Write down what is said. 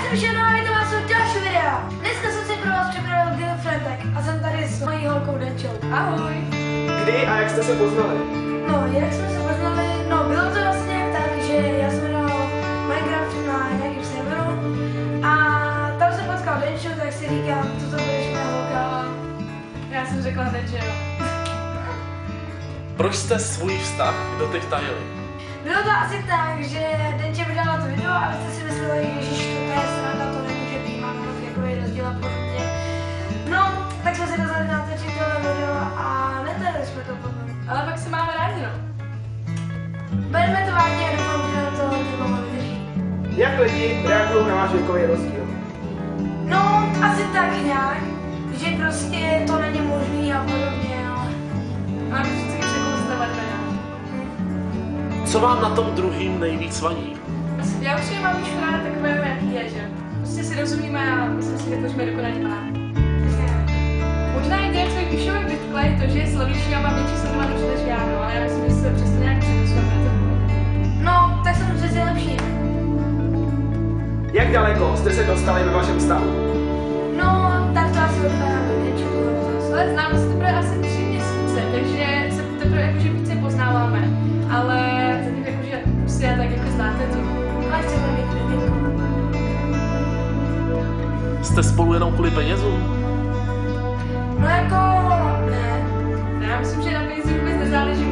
jsem Šena, vítám vás u dalšího videa. Dneska jsem si pro vás připravil girlfriendek a jsem tady s mojí holkou Denčou. Ahoj. Kdy a jak jste se poznali? No, jak jsme se poznali? No, bylo to vlastně tak, že já jsem hrál Minecraft na nějakém serveru a tam jsem potkal Denču, tak si říkám, co to budeš moje holka. Já jsem řekla hned, že jo. Proč jste svůj vztah doteď tajili? Bylo to asi tak, že Denče vydala to video a vy jste si mysleli, že to je sranda, to nemůže být, máme moc takový rozdíl a podobně. No, tak jsme se rozhodli natočit tohle video a netajili jsme to potom. Ale pak se máme rádi, no. Bereme to vážně a doufám, že na to dlouho vydrží. Jak lidi reagují na váš věkový rozdíl? No, asi tak nějak, že prostě to není možný a podobně, ale... A my vždycky překoustavat teda. Co vám na tom druhým nejvíc vadí? Já určitě mám už ráda takové, jaký je, že? Prostě si rozumíme a myslím si, že to jsme dokonalý pár. Možná jediné, co Píšovi vytkla, je to, že je slovější a má větší sledovanost než já, no, ale já myslím, že se přesto nějak přemýšlíme. No, tak jsem přeci lepší. Jak daleko jste se dostali ve vašem vztahu? No, tak to asi vypadá do něčeho. Ale známe se teprve asi 3 měsíce, takže se teprve jakože více poznáváme. Ale zatím jakože si já tak jako znáte to. Ale chceme mít lidinku. Jste spolu jenom kvůli penězům? No jako... ne. Já myslím, že na penězích vůbec nezáleží,